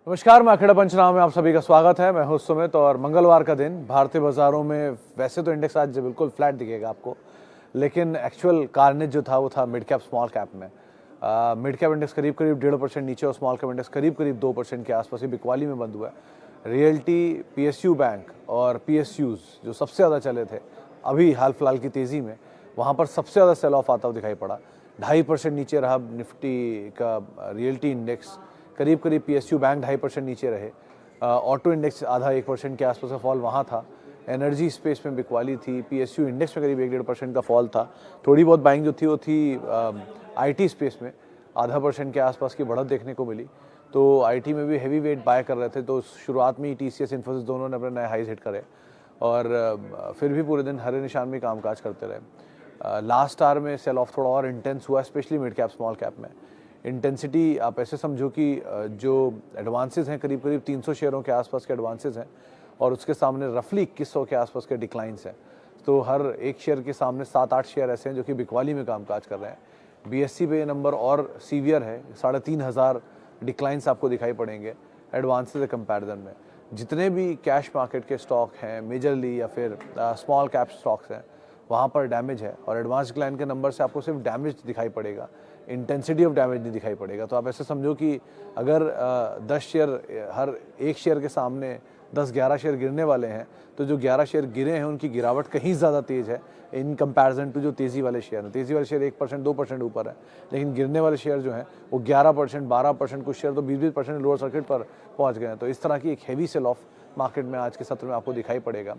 नमस्कार, मैं अखेड़ा पंचनामा में आप सभी का स्वागत है। मैं हूं सुमित और मंगलवार का दिन भारतीय बाजारों में वैसे तो इंडेक्स आज बिल्कुल फ्लैट दिखेगा आपको, लेकिन एक्चुअल कार्नेज जो था वो था मिड कैप स्मॉल कैप में। मिड कैप इंडेक्स करीब 1.5% नीचे और स्मॉल कैप इंडेक्स करीब 2% के आसपास ही बिकवाली में बंद हुआ है। रियल्टी, पीएसयू बैंक और पीएसयूज जो सबसे ज़्यादा चले थे अभी हाल फिलहाल की तेज़ी में, वहाँ पर सबसे ज़्यादा सेल ऑफ आता हुआ दिखाई पड़ा। 2.5% नीचे रहा निफ्टी का रियल्टी इंडेक्स, करीब पीएसयू बैंक 2.5% नीचे रहे। ऑटो इंडेक्स आधा 1% के आसपास का फॉल वहाँ था। एनर्जी स्पेस में बिकवाली थी। पीएसयू इंडेक्स में करीब 1-1.5% का फॉल था। थोड़ी बहुत बाइंग जो थी वो थी आईटी स्पेस में, आधा % के आसपास की बढ़त देखने को मिली। तो आईटी में भी हैवी वेट बाय कर रहे थे, तो शुरुआत में ही टीसीएस, इन्फोसिस दोनों ने अपने नए हाईज हिट करे और फिर भी पूरे दिन हरे निशान में कामकाज करते रहे। लास्ट आवर में सेल ऑफ थोड़ा और इंटेंस हुआ, specially mid cap small cap में। इंटेंसिटी आप ऐसे समझो कि जो एडवांसेस हैं करीब 300 शेयरों के आसपास के एडवांसेस हैं और उसके सामने रफली 2100 के आसपास के डिक्लाइंस हैं। तो हर एक शेयर के सामने 7-8 शेयर ऐसे हैं जो कि बिकवाली में कामकाज कर रहे हैं। बीएससी पे ये नंबर और सीवियर है, 3500 डिक्लाइंस आपको दिखाई पड़ेंगे एडवांसेस के कंपैरिजन में। जितने भी कैश मार्केट के स्टॉक हैं मेजरली या फिर स्मॉल कैप स्टॉक्स हैं, वहाँ पर डैमेज है और एडवांस डिक्लाइन के नंबर से आपको सिर्फ डैमेज दिखाई पड़ेगा, इंटेंसिटी ऑफ डैमेज नहीं दिखाई पड़ेगा। तो आप ऐसे समझो कि अगर 10 शेयर, हर एक शेयर के सामने 10-11 शेयर गिरने वाले हैं, तो जो 11 शेयर गिरे हैं उनकी गिरावट कहीं ज़्यादा तेज़ है इन कंपैरिजन टू जो तेज़ी वाले शेयर हैं। तेज़ी वाले शेयर 1% 2% ऊपर है, लेकिन गिरने वाले शेयर जो हैं वो 11% 12%, कुछ शेयर तो 20% लोअर सर्किट पर पहुँच गए हैं। तो इस तरह की एक हैवी सेल ऑफ मार्केट में आज के सत्र में आपको दिखाई पड़ेगा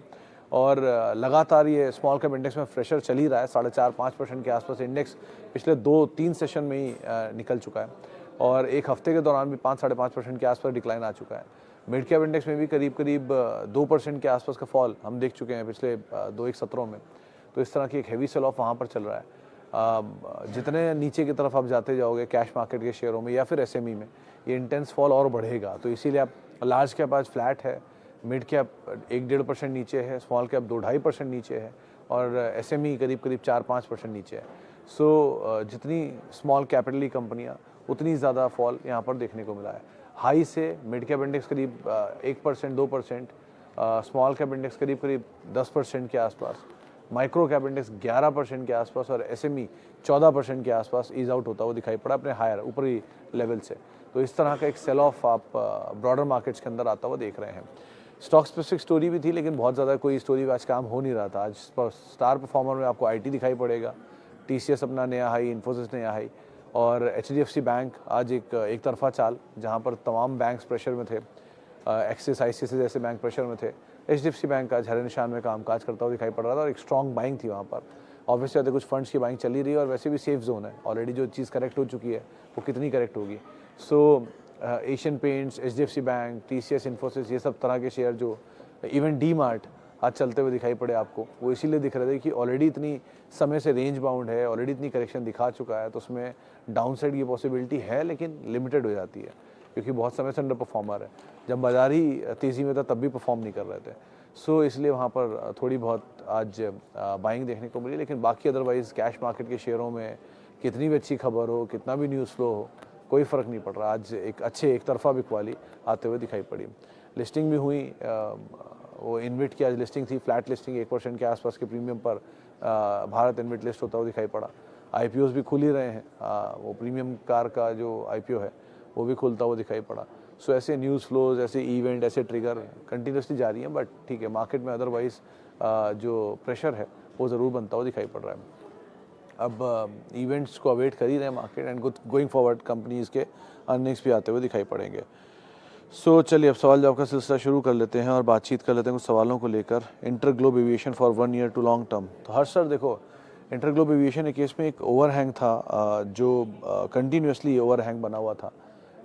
और लगातार ये स्मॉल कैप इंडेक्स में प्रेशर चल ही रहा है। 4.5-5% के आसपास इंडेक्स पिछले 2-3 सेशन में ही निकल चुका है और एक हफ्ते के दौरान भी 5-5.5% के आसपास डिक्लाइन आ चुका है। मिड कैप इंडेक्स में भी करीब 2% के आसपास का फॉल हम देख चुके हैं पिछले 2-1 सत्रों में। तो इस तरह की एक हैवी सेल ऑफ वहाँ पर चल रहा है। जितने नीचे की तरफ आप जाते जाओगे कैश मार्केट के शेयरों में या फिर एसएमई में, ये इंटेंस फॉल और बढ़ेगा। तो इसीलिए आप लार्ज कैप आज फ्लैट है, मिड कैप 1-1.5% नीचे है, स्मॉल कैप 2-2.5% नीचे है और एसएमई करीब 4-5% नीचे है। सो जितनी स्मॉल कैपिटली कंपनियां उतनी ज़्यादा फॉल यहाँ पर देखने को मिला है। हाई से मिड कैप इंडेक्स करीब 1% 2%, स्मॉल कैप इंडेक्स करीब 10% के आसपास, माइक्रो कैप इंडेक्स 11% के आसपास और एसएमई 14% के आसपास ईज आउट होता हुआ दिखाई पड़ा अपने हायर ऊपरी लेवल से। तो इस तरह का एक सेल ऑफ आप ब्रॉडर मार्केट्स के अंदर आता हुआ देख रहे हैं। स्टॉक स्पेसिफिक स्टोरी भी थी, लेकिन बहुत ज़्यादा कोई स्टोरी आज काम हो नहीं रहा था। आज स्टार परफॉर्मर में आपको आईटी दिखाई पड़ेगा, टीसीएस अपना नया हाई, इन्फोसिस नया हाई और एचडीएफसी बैंक आज एक तरफा चाल, जहां पर तमाम बैंक्स प्रेशर में थे। एक्सिस आईसीआईसीआई जैसे बैंक प्रेशर में थे। एचडीएफसी बैंक आज हरे निशान में कामकाज करता हुआ दिखाई पड़ रहा था और एक स्ट्रॉन्ग बाइंग थी वहाँ पर। ऑब्वियसली कुछ फंड्स की बाइंग चली रही है और वैसे भी सेफ जोन है, ऑलरेडी जो चीज़ करेक्ट हो चुकी है वो कितनी करेक्ट होगी। So Asian Paints, HDFC bank, TCS, Infosys, ये सब तरह के शेयर जो इवन डी मार्ट आज चलते हुए दिखाई पड़े आपको, वो इसीलिए दिख रहे थे कि ऑलरेडी इतनी समय से रेंज बाउंड है, ऑलरेडी इतनी करेक्शन दिखा चुका है, तो उसमें डाउनसाइड की पॉसिबिलिटी है लेकिन लिमिटेड हो जाती है क्योंकि बहुत समय से अंडर परफॉर्मर है। जब बाजार ही तेज़ी में था तब भी परफॉर्म नहीं कर रहे थे। सो इसलिए वहाँ पर थोड़ी बहुत आज बाइंग देखने को मिली, लेकिन बाकी अदरवाइज़ कैश मार्केट के शेयरों में कितनी भी अच्छी खबर हो, कितना भी न्यूज़ फ्लो हो, कोई फ़र्क नहीं पड़ रहा। आज एक तरफा बिकवाली आते हुए दिखाई पड़ी। लिस्टिंग भी हुई, वो इन्विट की आज लिस्टिंग थी, फ्लैट लिस्टिंग 1% के आसपास के प्रीमियम पर भारत इन्विट लिस्ट होता हुआ दिखाई पड़ा। आईपीओज भी खुल ही रहे हैं, वो प्रीमियम कार का जो आईपीओ है वो भी खुलता हुआ दिखाई पड़ा। सो ऐसे न्यूज़ फ्लोज, ऐसे इवेंट, ऐसे ट्रिगर कंटिन्यूसली जारी हैं, बट ठीक है, मार्केट में अदरवाइज जो प्रेशर है वो ज़रूर बनता हुआ दिखाई पड़ रहा है। अब इवेंट्स को अवेट कर ही रहे हैं market and going forward companies के अर्निंग्स भी आते हुए दिखाई पड़ेंगे। सो चलिए अब सवाल जवाब का सिलसिला शुरू कर लेते हैं और बातचीत कर लेते हैं कुछ सवालों को लेकर। Interglobe aviation for 1 year to long term. तो हर सर देखो, इंटरग्लोब एविएशन के केस में एक ओवरहैंग था जो कंटिन्यूसली ओवरहैंग बना हुआ था,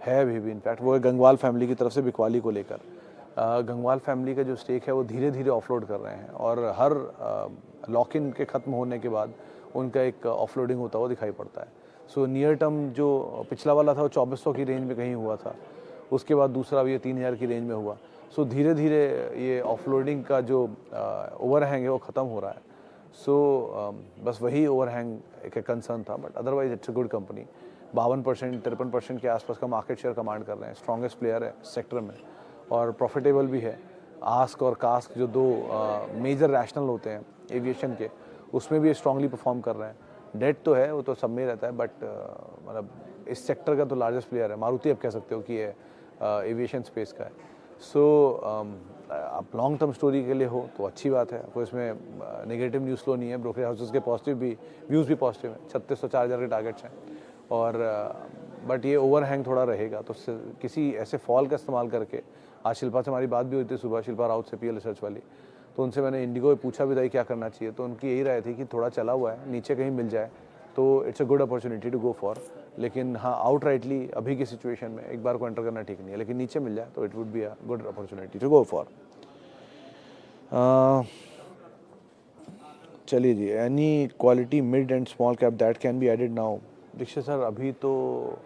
है अभी भी। इनफैक्ट वो गंगवाल फैमिली की तरफ से बिकवाली को लेकर। गंगवाल फैमिली का जो स्टेक है वो धीरे धीरे ऑफलोड कर रहे हैं और हर लॉक इन के ख़त्म होने के बाद उनका एक ऑफलोडिंग होता हुआ दिखाई पड़ता है। सो नियर टर्म जो पिछला वाला था वो 2400 की रेंज में कहीं हुआ था, उसके बाद दूसरा भी ये 3000 की रेंज में हुआ। सो धीरे धीरे ये ऑफलोडिंग का जो ओवरहैंग है वो ख़त्म हो रहा है। सो बस वही ओवरहैंग एक कंसर्न था, but otherwise it's a good company. 52% 53% के आसपास का मार्केट शेयर कमांड कर रहे हैं, स्ट्रॉन्गेस्ट प्लेयर है सेक्टर में और प्रॉफिटेबल भी है। आस्क और कास्क जो दो मेजर रैशनल होते हैं एविएशन के, उसमें भी स्ट्रांगली परफॉर्म कर रहे हैं। डेट तो है, वो तो सब में रहता है, बट मतलब इस सेक्टर का तो लार्जेस्ट प्लेयर है। मारुति आप कह सकते हो कि ये एविएशन स्पेस का है। सो आप लॉन्ग टर्म स्टोरी के लिए हो तो अच्छी बात है, कोई इसमें नेगेटिव न्यूज़ फ्लो नहीं है। ब्रोकरेज हाउसेस के पॉजिटिव भी व्यूज़ भी पॉजिटिव हैं, 3600 4000 के टारगेट्स हैं और बट ये ओवरहैंग थोड़ा रहेगा। तो किसी ऐसे फॉल का इस्तेमाल करके, आज शिल्पा से हमारी बात भी हुई थी सुबह, शिल्पा राउत से पीएल रिसर्च वाली, तो उनसे मैंने इंडिगो पूछा भी था क्या करना चाहिए, तो उनकी यही राय थी कि थोड़ा चला हुआ है, नीचे कहीं मिल जाए तो it's a good opportunity to go for. लेकिन हाँ, आउट राइटली अभी की सिचुएशन में एक बार को एंटर करना ठीक नहीं है, लेकिन नीचे मिल जाए तो it would be a good opportunity to go for. चलिए जी, any quality mid and small cap that can be added now. Dikshit sir, अभी तो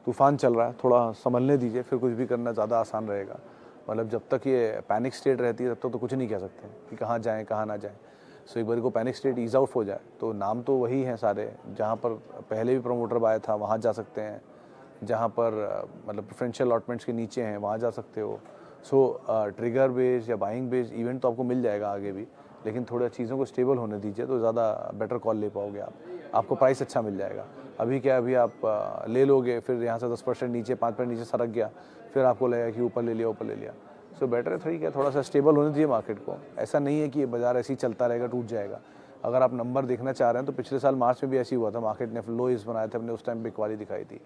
तूफान चल रहा है, थोड़ा संभलने दीजिए, फिर कुछ भी करना ज़्यादा आसान रहेगा। मतलब जब तक ये पैनिक स्टेट रहती है तब तक तो कुछ नहीं कह सकते कि कहाँ जाएं कहाँ ना जाएं। सो एक बार को पैनिक स्टेट ईज आउट हो जाए तो नाम तो वही हैं सारे, जहाँ पर पहले भी प्रमोटर बाय था वहाँ जा सकते हैं, जहाँ पर मतलब प्रेफरेंशियल अलॉटमेंट्स के नीचे हैं वहाँ जा सकते हो। सो ट्रिगर बेस्ड या बाइंग बेस्ड इवेंट तो आपको मिल जाएगा आगे भी, लेकिन थोड़ा चीज़ों को स्टेबल होने दीजिए तो ज़्यादा बेटर कॉल ले पाओगे आप, आपको प्राइस अच्छा मिल जाएगा। अभी क्या, अभी आप ले लोगे, फिर यहाँ से 10% नीचे 5% नीचे सरक गया, फिर आपको लगेगा कि ऊपर ले लिया ऊपर ले लिया। सो बेटर है ठीक है, थोड़ा सा स्टेबल होने दीजिए मार्केट को। ऐसा नहीं है कि ये बाजार ऐसे ही चलता रहेगा, टूट जाएगा। अगर आप नंबर देखना चाह रहे हैं तो पिछले साल मार्च में भी ऐसे ही हुआ था, मार्केट ने लोइस बनाए थे, हमने उस टाइम बिकवाली दिखाई थी।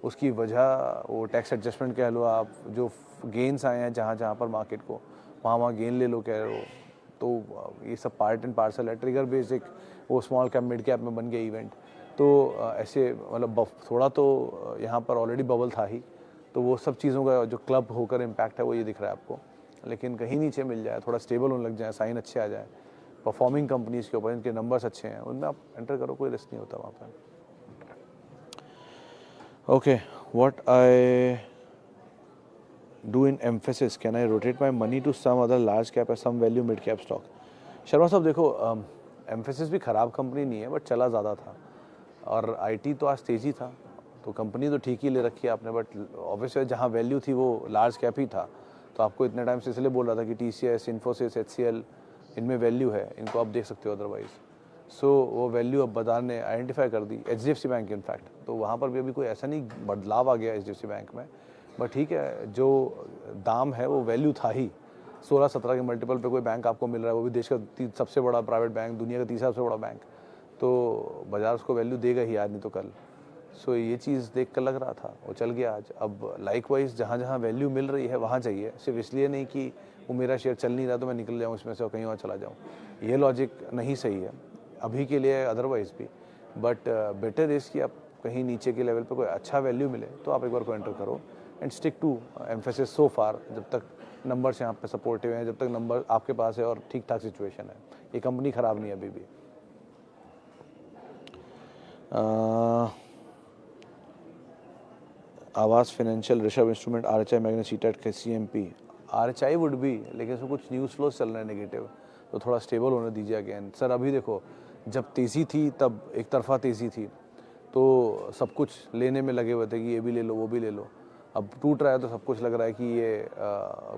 उसकी वजह वो टैक्स एडजस्टमेंट कह लो आप, जो गेंस आए हैं जहाँ जहाँ पर मार्केट को, वहाँ गेन ले लो कह रहे हो, तो ये सब पार्ट एंड पार्सल है। ट्रिगर बेस्ड एक वो स्मॉल कैप मिड कैप में बन गया इवेंट, तो ऐसे मतलब थोड़ा तो यहाँ पर ऑलरेडी बबल था ही, तो वो सब चीज़ों का जो क्लब होकर इम्पैक्ट है वो ये दिख रहा है आपको। लेकिन कहीं नीचे मिल जाए, थोड़ा स्टेबल होने लग जाए, साइन अच्छे आ जाए परफॉर्मिंग कंपनीज़ के ऊपर, इनके नंबर्स अच्छे हैं, उनमें आप एंटर करो, कोई रिस्क नहीं होता वहाँ पर। Okay, what I do in Mphasis, can I rotate my money to some other large cap or some value mid cap stock? Sharma साहब देखो, एम्फेसिस भी ख़राब कंपनी नहीं है, बट चला ज़्यादा था और आईटी तो आज तेज़ी था, तो कंपनी तो ठीक ही ले रखी है आपने, बट ऑब्वियसली जहाँ वैल्यू थी वो लार्ज कैप ही था। तो आपको इतने टाइम से इसलिए बोल रहा था कि टीसीएस, इन्फोसिस, एचसीएल, इनमें वैल्यू है, इनको आप देख सकते हो अदरवाइज। सो वो वैल्यू अब बाजार ने आइडेंटिफाई कर दी, एचडीएफसी बैंक इनफैक्ट, तो वहाँ पर भी अभी कोई ऐसा नहीं बदलाव आ गया एचडीएफसी बैंक में, बट ठीक है, जो दाम है वो वैल्यू था ही। 16-17 के मल्टीपल पे कोई बैंक आपको मिल रहा है, वो भी देश का सबसे बड़ा प्राइवेट बैंक, दुनिया का तीसरा सबसे बड़ा बैंक, तो बाजार उसको वैल्यू देगा ही आज नहीं तो कल। सो ये चीज़ देख कर लग रहा था, वो चल गया आज। अब लाइकवाइज जहाँ जहाँ वैल्यू मिल रही है वहाँ जाइए, सिर्फ इसलिए नहीं कि वो मेरा शेयर चल नहीं रहा तो मैं निकल जाऊँ इसमें से और कहीं और चला जाऊँ, ये लॉजिक नहीं सही है अभी के लिए, अदरवाइज भी। बट बेटर इज़ कि आप कहीं नीचे के लेवल पे कोई अच्छा वैल्यू मिले तो आप एक बार को एंटर करो एंड स्टिक टू एम्फेसिस सो फार, जब तक नंबर्स यहाँ पे सपोर्टिव हैं, जब तक नंबर आपके पास है और ठीक ठाक सिचुएशन है। ये कंपनी ख़राब नहीं है अभी भी। आवास फाइनेंशियल, ऋषभ इंस्ट्रूमेंट, आरएचआई, मैग्नेसीटेट के सीएमपी। आरएचआई वुड भी, लेकिन इसमें कुछ न्यूज़ फ्लोज चल रहे हैं नेगेटिव, तो थोड़ा स्टेबल होने दीजिए अगेन। सर अभी देखो, जब तेज़ी थी तब एक तरफा तेज़ी थी, तो सब कुछ लेने में लगे हुए थे कि ये भी ले लो वो भी ले लो। अब टूट रहा है तो सब कुछ लग रहा है कि ये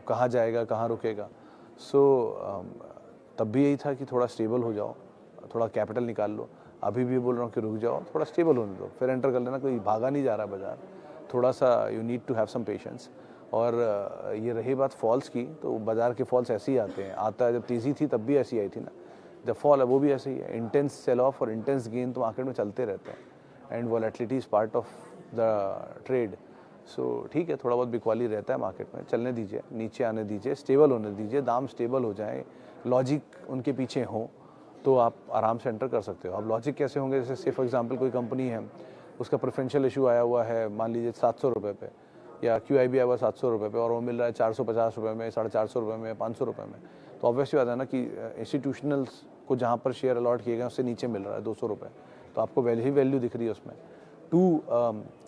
कहाँ जाएगा कहाँ रुकेगा। सो तब भी यही था कि थोड़ा स्टेबल हो जाओ, थोड़ा कैपिटल निकाल लो। अभी भी बोल रहा हूँ कि रुक जाओ, थोड़ा स्टेबल होने दो, फिर एंटर कर लेना, कोई भागा नहीं जा रहा बाजार। थोड़ा सा you need to have some patience. और ये रही बात फॉल्स की, तो बाजार के फॉल्स ऐसे ही आते हैं, आता है। जब तेज़ी थी तब भी ऐसी आई थी ना, जब फॉल है वो भी ऐसे ही है। इंटेंस सेल ऑफ और इंटेंस गेन तो मार्केट में चलते रहते हैं, and volatility is part of the trade. So ठीक है, थोड़ा बहुत बिकवाली रहता है मार्केट में, चलने दीजिए, नीचे आने दीजिए, स्टेबल होने दीजिए, दाम स्टेबल हो जाए, लॉजिक उनके पीछे हो तो आप आराम से एंटर कर सकते हो। अब लॉजिक कैसे होंगे, जैसे फॉर एग्जांपल कोई कंपनी है, उसका प्रेफरेंशियल इशू आया हुआ है मान लीजिए 700 रुपये पे, या QIB आया हुआ 700 रुपये पे, और वो मिल रहा है 450 रुपये में, 450 रुपये में, 500 रुपये में, तो ऑब्वियसली बात है ना कि इंस्टीट्यूशनल्स को जहाँ पर शेयर अलॉट किए गए उससे नीचे मिल रहा है 200 रुपये, तो आपको वैल्यू दिख रही है उसमें। 2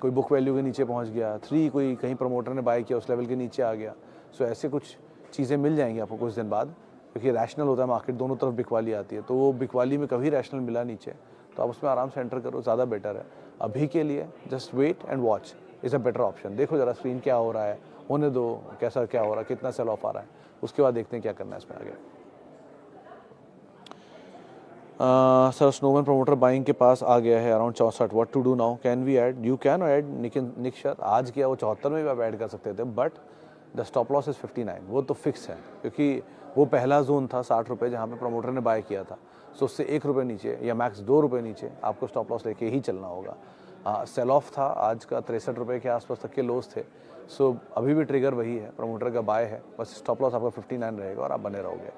कोई बुक वैल्यू के नीचे पहुँच गया, 3 कोई कहीं प्रमोटर ने बाय किया उस लेवल के नीचे आ गया। सो ऐसे कुछ चीज़ें मिल जाएंगी आपको कुछ दिन बाद, क्योंकि रैशनल होता है मार्केट, दोनों तरफ बिकवाली आती है, तो वो बिकवाली में कभी रैशनल मिला नीचे तो आप उसमें आराम से एंटर करो, ज़्यादा बेटर है। अभी के लिए just wait and watch is a better option. देखो ज़रा स्क्रीन क्या हो रहा है, होने दो कैसा क्या हो रहा है, कितना सेल ऑफ आ रहा है, उसके बाद देखते हैं क्या करना है इसमें आगे। सर स्नोमैन प्रमोटर बाइंग के पास आ गया है around 64, what to do now, can we add, you can add निक। आज किया वो 74 में भी आप ऐड कर सकते थे, but the stop loss is 59, वो तो फिक्स है क्योंकि वो पहला जोन था 60 रुपये जहाँ पे प्रमोटर ने बाय किया था। सो उससे 1 रुपये नीचे या मैक्स 2 रुपये नीचे आपको स्टॉप लॉस लेके ही चलना होगा। सेल ऑफ था आज का 63 रुपये के आसपास तक के लोस थे। सो अभी भी ट्रिगर वही है, प्रमोटर का बाय है, बस स्टॉप लॉस आपका 59 रहेगा और आप बने रहोगे।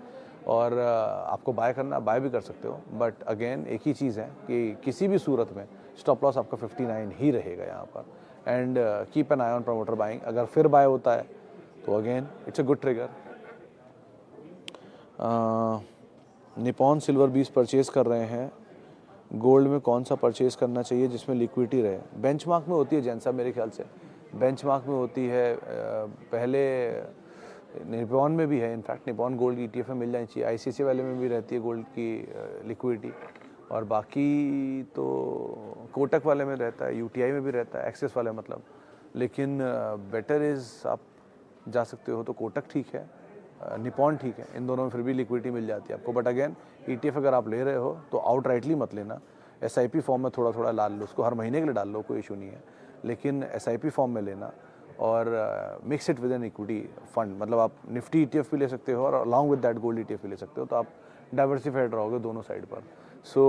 और आपको बाय करना, बाय भी कर सकते हो, बट अगेन एक ही चीज़ है कि किसी भी सूरत में स्टॉप लॉस आपका 59 ही रहेगा यहाँ पर। And keep an I on promoter buying. अगर फिर बाय होता है तो again it's a good trigger. Nippon silver 20 purchase कर रहे हैं, गोल्ड में कौन सा परचेज करना चाहिए जिसमें लिक्विडिटी रहे? बेंचमार्क में होती है जैन साहब, मेरे ख्याल से बेंचमार्क में होती है। पहले निपॉन में भी है, इनफैक्ट निपॉन गोल्ड की ETF में मिल जानी चाहिए। ICICI वाले में भी रहती है गोल्ड की लिक्विडिटी, और बाकी तो कोटक वाले में रहता है, UTI में भी रहता है, एक्सिस वाले मतलब। लेकिन बेटर इज़ आप जा सकते हो तो कोटक ठीक है, निपॉन ठीक है, इन दोनों में फिर भी लिक्विडिटी मिल जाती है आपको। बट अगेन ETF अगर आप ले रहे हो तो आउट राइटली मत लेना, SIP फॉर्म में थोड़ा थोड़ा डाल लो, उसको हर महीने के लिए डाल लो, कोई इशू नहीं है, लेकिन SIP फॉर्म में लेना। और mix it with an equity fund, मतलब आप निफ्टी ETF भी ले सकते हो और along with that gold ETF भी ले सकते हो, तो आप डाइवर्सिफाइड रहोगे दोनों साइड पर। सो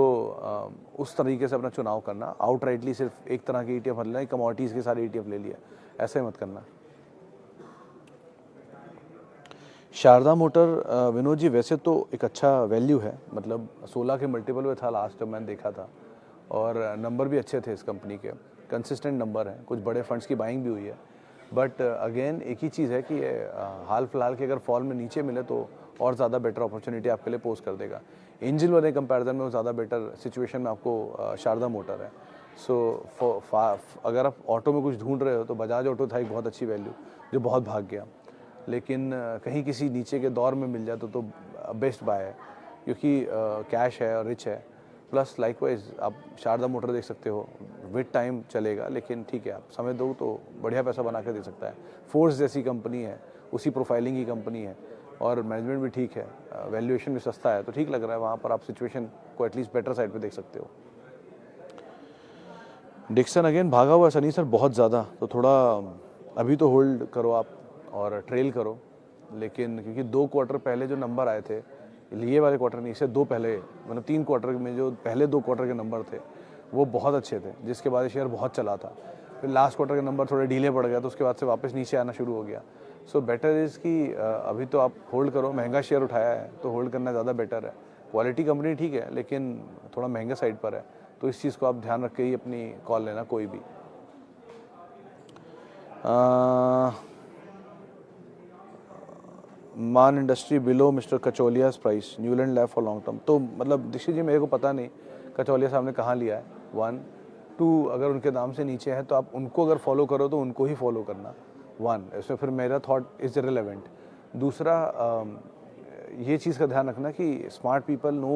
उस तरीके से अपना चुनाव करना, आउट राइटली सिर्फ एक तरह की ETF मत लेना, कमोडिटीज़ के सारे ETF ले लिया, ऐसे मत करना। शारदा मोटर विनोद जी वैसे तो एक अच्छा वैल्यू है, मतलब 16 के मल्टीपल में था लास्ट टाइम मैंने देखा था, और नंबर भी अच्छे थे इस कंपनी के, कंसिस्टेंट नंबर हैं, कुछ बड़े फंड्स की बाइंग भी हुई है। बट अगेन एक ही चीज़ है कि हाल फिलहाल के अगर फॉल में नीचे मिले तो और ज़्यादा बेटर अपॉर्चुनिटी आपके लिए पोस्ट कर देगा। एंजल वाले कंपैरिजन में वो ज़्यादा बेटर सिचुएशन में आपको शारदा मोटर है। सो अगर आप ऑटो में कुछ ढूंढ रहे हो तो बजाज ऑटो था एक बहुत अच्छी वैल्यू जो बहुत भाग गया, लेकिन कहीं किसी नीचे के दौर में मिल जाए तो बेस्ट बाय है, क्योंकि कैश है और रिच है। प्लस लाइकवाइज आप शारदा मोटर देख सकते हो, विद टाइम चलेगा, लेकिन ठीक है आप समय दो तो बढ़िया पैसा बना के दे सकता है। फोर्स जैसी कंपनी है, उसी प्रोफाइलिंग की कंपनी है, और मैनेजमेंट भी ठीक है, वैल्यूएशन भी सस्ता है, तो ठीक लग रहा है, वहाँ पर आप सिचुएशन को एटलीस्ट बेटर साइड पे देख सकते हो। डिक्सन अगेन भागा हुआ सनी सर बहुत ज़्यादा, तो थोड़ा अभी तो होल्ड करो आप और ट्रेल करो, लेकिन क्योंकि 2 क्वार्टर पहले जो नंबर आए थे, ये वाले क्वार्टर नहीं, इससे 2 पहले, मतलब 3 क्वार्टर में जो पहले 2 क्वार्टर के नंबर थे वो बहुत अच्छे थे, जिसके बाद शेयर बहुत चला था। फिर लास्ट क्वार्टर के नंबर थोड़े ढीले पड़ गया तो उसके बाद से वापस नीचे आना शुरू हो गया। सो बेटर इज़ कि अभी तो आप होल्ड करो, महंगा शेयर उठाया है तो होल्ड करना ज़्यादा बेटर है। क्वालिटी कंपनी ठीक है, लेकिन थोड़ा महंगा साइड पर है, तो इस चीज़ को आप ध्यान रख के ही अपनी कॉल लेना कोई भी। Man industries below mister Kacholia's price, Neuland lab for long term. तो मतलब दीक्षित जी मेरे को पता नहीं कचौलिया साहब ने कहाँ लिया है, 1 2 अगर उनके दाम से नीचे है तो आप उनको अगर फॉलो करो तो उनको ही फॉलो करना, 1 इसमें फिर मेरा थॉट इज इरेलेवेंट। दूसरा ये चीज़ का ध्यान रखना कि smart people no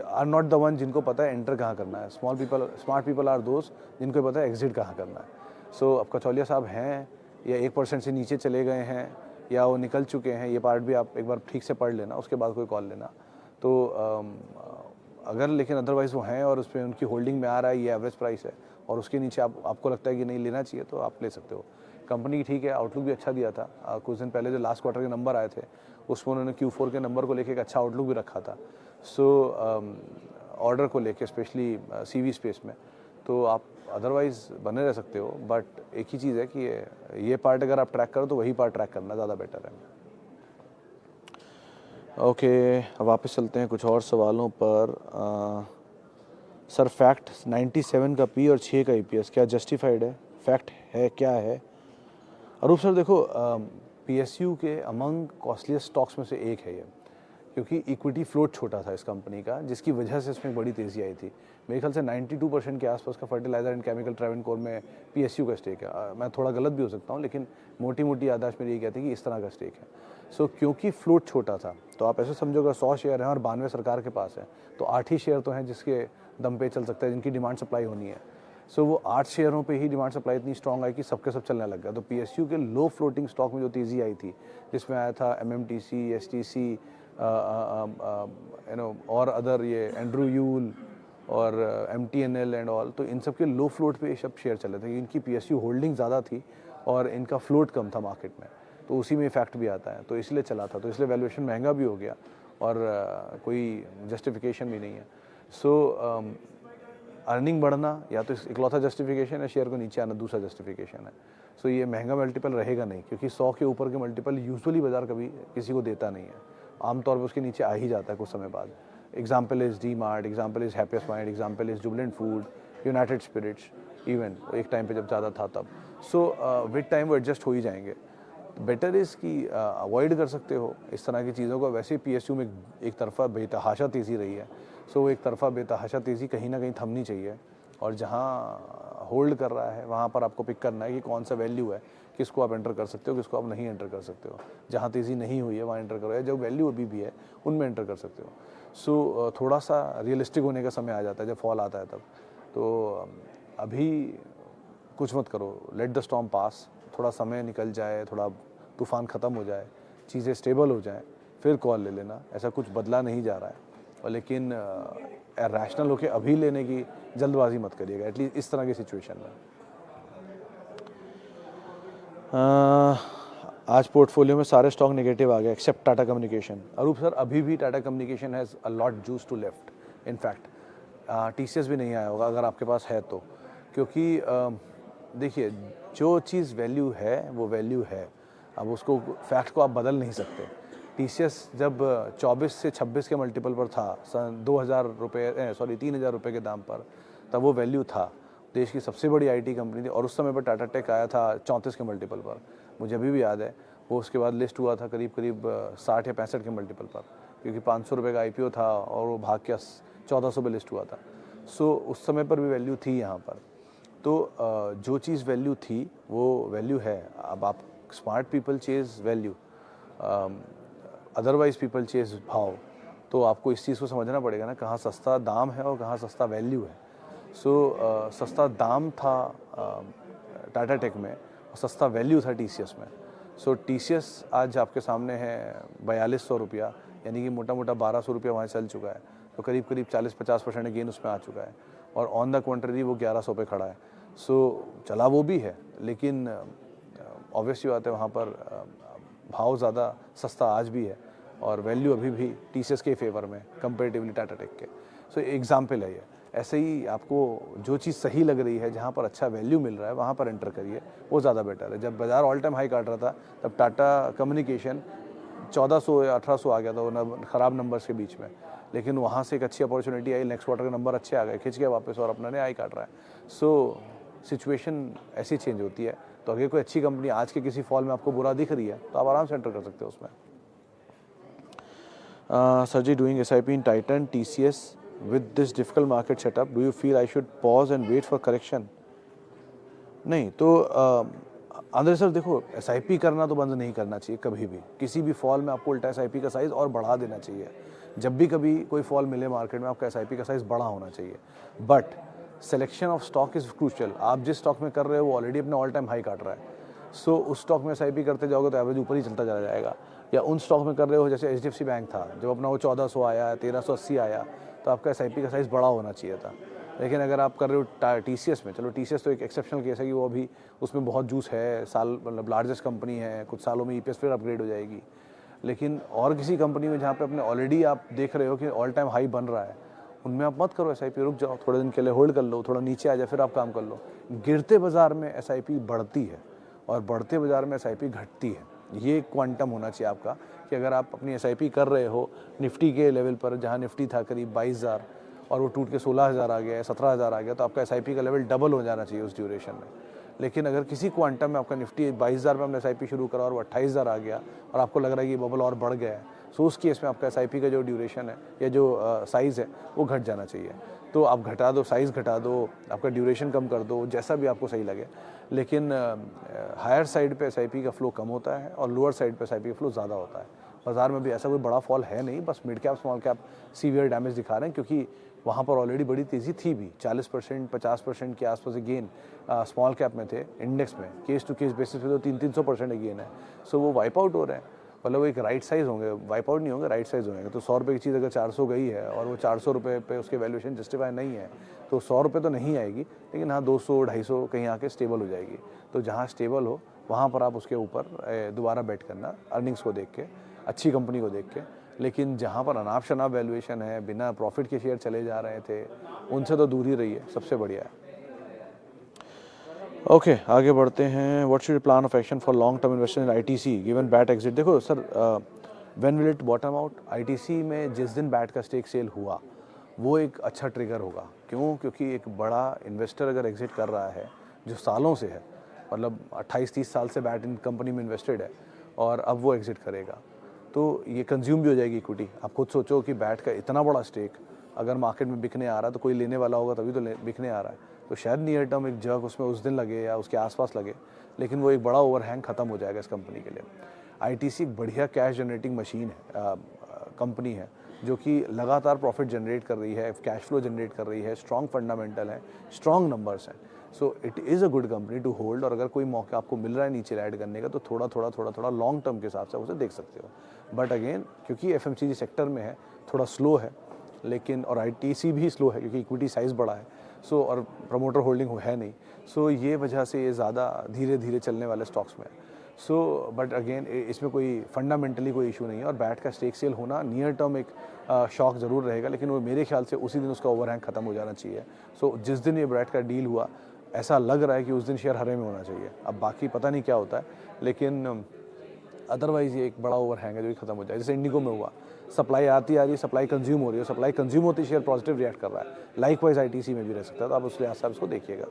are not the one जिनको पता है एंटर कहाँ करना है, स्मार्ट पीपल आर दोस्त जिनको पता है एग्जिट कहाँ करना है। सो अब कचौलिया साहब हैं या 1% से नीचे चले गए हैं या वो निकल चुके हैं, ये पार्ट भी आप एक बार ठीक से पढ़ लेना, उसके बाद कोई कॉल लेना। तो अगर लेकिन अदरवाइज़ वो हैं और उस पर उनकी होल्डिंग में आ रहा है, ये एवरेज प्राइस है और उसके नीचे आपको लगता है कि नहीं लेना चाहिए, तो आप ले सकते हो। कंपनी ठीक है, आउटलुक भी अच्छा दिया था। कुछ दिन पहले जो लास्ट क्वार्टर के नंबर आए थे उसमें उन्होंने Q4 के नंबर को लेकर एक अच्छा आउटलुक भी रखा था। सो ऑर्डर को लेके स्पेशली CV स्पेस में, तो आप अदरवाइज़ बने रह सकते हो। बट एक ही चीज़ है कि ये पार्ट अगर आप ट्रैक करो तो वही पार्ट ट्रैक करना ज़्यादा बेटर है। ओके, वापस चलते हैं कुछ और सवालों पर। सर फैक्ट 97 का P और 6 का EPS क्या जस्टिफाइड है? फैक्ट है क्या है? अरूप सर देखो, PSU के अमंग कॉस्टलीस्ट स्टॉक्स में से एक है ये, क्योंकि इक्विटी फ्लोट छोटा था इस कंपनी का, जिसकी वजह से इसमें बड़ी तेज़ी आई थी। मेरे ख्याल से 92% के आसपास का फर्टिलाइजर एंड केमिकल ट्रेवनकोर में PSU का स्टेक है। मैं थोड़ा गलत भी हो सकता हूँ, लेकिन मोटी मोटी याददाश्त मेरी ये कहती है कि इस तरह का स्टेक है। सो क्योंकि फ्लोट छोटा था, तो आप ऐसे समझो अगर 100 शेयर हैं और 92 सरकार के पास है, तो 8 ही शेयर तो हैं जिसके दम पे चल सकता है, जिनकी डिमांड सप्लाई होनी है। सो वो 8 शेयरों पे ही डिमांड सप्लाई इतनी स्ट्रॉन्ग आई कि सबके सब चलने लग गया। तो पीएसयू के लो फ्लोटिंग स्टॉक में जो तेज़ी आई थी, जिसमें आया था एमएमटीसी, एसटीसी, और अदर ये एंड्रू यूल और एमटीएनएल एंड ऑल, तो इन सब के लो फ्लोट पे सब शेयर चले थे। इनकी पीएसयू होल्डिंग ज़्यादा थी और इनका फ्लोट कम था मार्केट में, तो उसी में इफेक्ट भी आता है, तो इसलिए चला था। तो इसलिए वैल्यूएशन महंगा भी हो गया और कोई जस्टिफिकेशन भी नहीं है। सो अर्निंग बढ़ना या तो इकलौता जस्टिफिकेशन है, शेयर को नीचे आना दूसरा जस्टिफिकेशन है। सो ये महंगा मल्टीपल रहेगा नहीं, क्योंकि 100 के ऊपर के मल्टीपल यूजुअली बाजार कभी किसी को देता नहीं है, आमतौर पर उसके नीचे आ ही जाता है कुछ समय बाद। Example is D Mart, example is happiest mind, example is Jubilant food, United Spirits, even एक टाइम पे जब ज़्यादा था तब। सो विद टाइम वो एडजस्ट हो ही जाएंगे। बेटर इज़ कि अवॉइड कर सकते हो इस तरह की चीज़ों को। वैसे ही पीएसयू में एक तरफा बेतहाशा तेज़ी रही है, सो एक तरफा बेतहाशा तेज़ी कहीं ना कहीं थमनी चाहिए, और जहाँ होल्ड कर रहा है वहाँ पर आपको पिक करना है कि कौन सा वैल्यू है, किसको आप एंटर कर सकते हो, किसको आप नहीं एंटर कर सकते हो। जहाँ तेज़ी नहीं हुई है वहाँ एंटर करो, या जो वैल्यू अभी भी है उनमें एंटर कर सकते हो। सो थोड़ा सा रियलिस्टिक होने का समय आ जाता है जब फॉल आता है तब। तो अभी कुछ मत करो, लेट द स्टॉर्म पास, थोड़ा समय निकल जाए, थोड़ा तूफान ख़त्म हो जाए, चीज़ें स्टेबल हो जाएं, फिर कॉल ले लेना। ऐसा कुछ बदला नहीं जा रहा है, और लेकिन रैशनल होके अभी लेने की जल्दबाजी मत करिएगा, एटलीस्ट इस तरह की सिचुएशन में। आज पोर्टफोलियो में सारे स्टॉक नेगेटिव आ गए except Tata communication. Arup sir, अभी भी Tata communication has a lot juice to left. In fact TCS भी नहीं आया होगा अगर आपके पास है तो, क्योंकि देखिए जो चीज़ वैल्यू है वो वैल्यू है। अब उसको फैक्ट को आप बदल नहीं सकते। टीसीएस जब 24 से 26 के मल्टीपल पर था, सन 3,000 रुपये के दाम पर, तब वो वैल्यू था। देश की सबसे बड़ी आईटी कंपनी थी, और उस समय पर टाटा टेक आया था 34 के मल्टीपल पर, मुझे अभी भी याद है। वो उसके बाद लिस्ट हुआ था करीब 60 या 65 के मल्टीपल पर, क्योंकि 500 रुपये का आईपीओ था और वो भाग के 1400 पे लिस्ट हुआ था। सो उस समय पर भी वैल्यू थी यहाँ पर। तो जो चीज़ वैल्यू थी वो वैल्यू है। अब आप smart people chase value, otherwise people chase भाव। तो आपको इस चीज़ को समझना पड़ेगा ना, कहाँ सस्ता दाम है और कहाँ सस्ता वैल्यू है। सो सस्ता दाम था टाटा टेक में, और सस्ता वैल्यू था टीसीएस में। सो टीसीएस आज आपके सामने है 4200 रुपया, यानी कि मोटा मोटा 1200 रुपया वहाँ चल चुका है। तो करीब 40-50% गेन उसमें आ चुका है, और ऑन द कॉन्ट्ररी वो 1100 पे खड़ा है। सो चला वो भी है, लेकिन ऑब्वियसली बात है वहाँ पर भाव ज़्यादा सस्ता आज भी है, और वैल्यू अभी भी टीसीएस के फेवर में कंपेरेटिवली टाटा टेक के। सो एग्जाम्पल है ये। ऐसे ही आपको जो चीज़ सही लग रही है, जहाँ पर अच्छा वैल्यू मिल रहा है, वहाँ पर एंटर करिए, वो ज़्यादा बेटर है। जब बाजार ऑल टाइम हाई काट रहा था, तब टाटा कम्युनिकेशन 1400 या 1800 आ गया था वो ख़राब नंबर्स के बीच में, लेकिन वहाँ से एक अच्छी अपॉर्चुनिटी आई, नेक्स्ट क्वार्टर के नंबर अच्छे आ गए, खिंच गया वापस और अपना ने हाई काट रहा है। सो सिचुएशन ऐसी चेंज होती है। तो अगर कोई अच्छी कंपनी आज के किसी फॉल में आपको बुरा दिख रही है, तो आप आराम से एंटर कर सकते हो उसमें। Sir ji, doing SIP in Titan, TCS with this difficult market setup, do you feel I should pause and wait for correction? नहीं तो अंदर सर देखो, SIP करना तो बंद नहीं करना चाहिए कभी भी। किसी भी फॉल में आपको उल्टा SIP का साइज़ और बढ़ा देना चाहिए। जब भी कभी कोई फॉल मिले मार्केट में, आपका SIP का साइज़ बड़ा होना चाहिए। But selection of stock is crucial. आप जिस स्टॉक में कर रहे हो वो ऑलरेडी अपने ऑल टाइम हाई काट रहा है। सो उस स्टॉक में SIP करते जाओगे तो एवरेज ऊपर ही चलता चला जाएगा। या उन स्टॉक में कर रहे हो जैसे HDFC बैंक था, जब अपना वो 1400 आया, 1380 आया, तो आपका SIP का साइज़ बड़ा होना चाहिए था। लेकिन अगर आप कर रहे हो TCS में, चलो TCS तो एक एक्सेप्शनल केस है कि वो अभी उसमें बहुत जूस है, मतलब लार्जेस्ट कंपनी है, कुछ सालों में EPS फिर अपग्रेड हो जाएगी। लेकिन और किसी कंपनी में जहाँ पे अपने ऑलरेडी आप देख रहे हो कि ऑल टाइम हाई बन रहा है, उनमें आप मत करो SIP, रुक जाओ, थोड़े दिन के लिए होल्ड कर लो, थोड़ा नीचे आ जाए फिर आप काम कर लो। गिरते बाजार में SIP बढ़ती है और बढ़ते बाजार में SIP घटती है। ये क्वांटम होना चाहिए आपका, कि अगर आप अपनी SIP कर रहे हो निफ्टी के लेवल पर, जहाँ निफ्टी था करीब 22,000 और वो टूट के 16,000 आ गया, 17,000 आ गया, तो आपका SIP का लेवल डबल हो जाना चाहिए उस ड्यूरेशन में। लेकिन अगर किसी क्वांटम में आपका निफ्टी 22,000 में आपने SIP शुरू करा और वो 28,000 आ गया और आपको लग रहा है कि बबल और बढ़ गया है, सो उस केस में आपका एसआईपी का जो ड्यूरेशन है या जो साइज़ है वो घट जाना चाहिए। तो आप घटा दो, साइज़ घटा दो, आपका ड्यूरेशन कम कर दो, जैसा भी आपको सही लगे। लेकिन हायर साइड पे एसआईपी का फ्लो कम होता है और लोअर साइड पे एसआईपी का फ्लो ज़्यादा होता है। बाज़ार में भी ऐसा कोई बड़ा फॉल है नहीं, बस mid cap small cap severe damage दिखा रहे हैं, क्योंकि वहाँ पर ऑलरेडी बड़ी तेज़ी थी भी। 40% 50% के आसपास गेन स्मॉल कैप में थे इंडेक्स में। केस टू केस बेसिस पे तो 300-300% गेन है। सो वो वाइप आउट हो रहे हैं, मतलब वो एक राइट साइज़ होंगे, वाइप आउट नहीं होंगे, राइट साइज़ होंगे। तो 100 रुपये की चीज़ अगर 400 गई है और वो 400 रुपये पे उसके वैल्यूएशन जस्टिफाई नहीं है, तो 100 रुपये तो नहीं आएगी, लेकिन हाँ 200-250 कहीं आके स्टेबल हो जाएगी। तो जहाँ स्टेबल हो वहाँ पर आप उसके ऊपर दोबारा बेट करना, अर्निंग्स को देख के, अच्छी कंपनी को देख के। लेकिन जहाँ पर अनाप शनाप वैल्यूएशन है, बिना प्रॉफिट के शेयर चले जा रहे थे, उनसे तो दूर ही रहिए, सबसे बढ़िया है। ओके आगे बढ़ते हैं। What should plan of action for long term investment in ITC given BAT exit. देखो sir, when will it bottom out? ITC में जिस दिन बैट का स्टेक सेल हुआ वो एक अच्छा ट्रिगर होगा। क्यों? क्योंकि एक बड़ा इन्वेस्टर अगर एग्जिट कर रहा है जो सालों से है, मतलब 28-30 साल से बैट इन कंपनी में इन्वेस्टेड है, और अब वो एग्जिट करेगा, तो ये कंज्यूम भी हो जाएगी इक्विटी। आप खुद सोचो कि बैट का इतना बड़ा स्टेक अगर मार्केट में बिकने आ रहा है तो कोई लेने वाला होगा तभी तो बिकने आ रहा है। तो शायद नियर टर्म एक जर्क उसमें उस दिन लगे या उसके आसपास लगे, लेकिन वो एक बड़ा ओवरहैंग खत्म हो जाएगा इस कंपनी के लिए। आईटीसी एक बढ़िया कैश जनरेटिंग मशीन है, कंपनी है, जो कि लगातार प्रॉफिट जनरेट कर रही है, कैश फ्लो जनरेट कर रही है, स्ट्रॉन्ग फंडामेंटल है, स्ट्रॉन्ग नंबर्स हैं। So it is a good company to hold. और अगर कोई मौका आपको मिल रहा है नीचे ऐड करने का तो थोड़ा थोड़ा लॉन्ग टर्म के हिसाब से उसे देख सकते हो। बट अगेन क्योंकि एफएमसीजी सेक्टर में है, थोड़ा स्लो है, लेकिन और आईटीसी भी स्लो है क्योंकि इक्विटी साइज़ बड़ा है, सो और प्रमोटर होल्डिंग है नहीं, सो ये वजह से ये ज़्यादा धीरे धीरे चलने वाले स्टॉक्स में है। सो बट अगेन इसमें कोई फंडामेंटली कोई इशू नहीं है, और बैट का स्टेक सेल होना नियर टर्म एक शॉक ज़रूर रहेगा, लेकिन वो मेरे ख्याल से उसी दिन उसका ओवरहैंग खत्म हो जाना चाहिए। सो जिस दिन ये बैट का डील हुआ ऐसा लग रहा है कि उस दिन शेयर हरे में होना चाहिए। अब बाकी पता नहीं क्या होता है, लेकिन अदरवाइज़ ये एक बड़ा ओवरहैंग है जो कि खत्म हो जाए। जैसे इंडिगो में हुआ, सप्लाई आती आ रही है, सप्लाई कंज्यूम हो रही है, सप्लाई कंज्यूम होती शेयर पॉजिटिव रिएक्ट कर रहा है। लाइकवाइज आईटीसी में भी रह सकता है, तो आप उस लिहाज से इसको देखिएगा।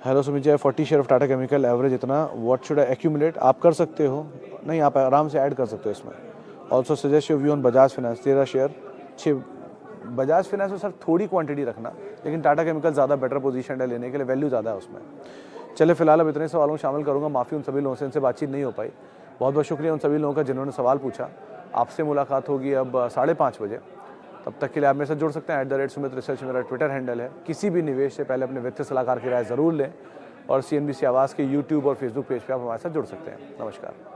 Hello Sumit ji, 40 share of Tata chemical average इतना, व्हाट शुड आई एक्यूमुलेट? आप कर सकते हो, नहीं आप आराम से ऐड कर सकते हो इसमें। Also suggest your view on Bajaj finance, 13 share 6। Bajaj finance में सर थोड़ी क्वांटिटी रखना, लेकिन टाटा केमिकल ज़्यादा बेटर पोजीशन है लेने के लिए, वैल्यू ज़्यादा है उसमें। चले फिलहाल अब इतने सवालों को शामिल करूँगा, माफ़ी उन सभी लोगों से इनसे बातचीत नहीं हो पाई। बहुत बहुत शुक्रिया उन सभी लोगों का जिन्होंने सवाल पूछा। आपसे मुलाकात होगी अब 5:30 बजे। तब तक के लिए आप मेरे साथ जुड़ सकते हैं। @सुमित रिसर्च मेरा ट्विटर हैंडल है। किसी भी निवेश से पहले अपने वित्तीय सलाहकार की राय ज़रूर लें, और CNBC आवाज़ के यूट्यूब और फेसबुक पेज पर आप हमारे साथ जुड़ सकते हैं। नमस्कार।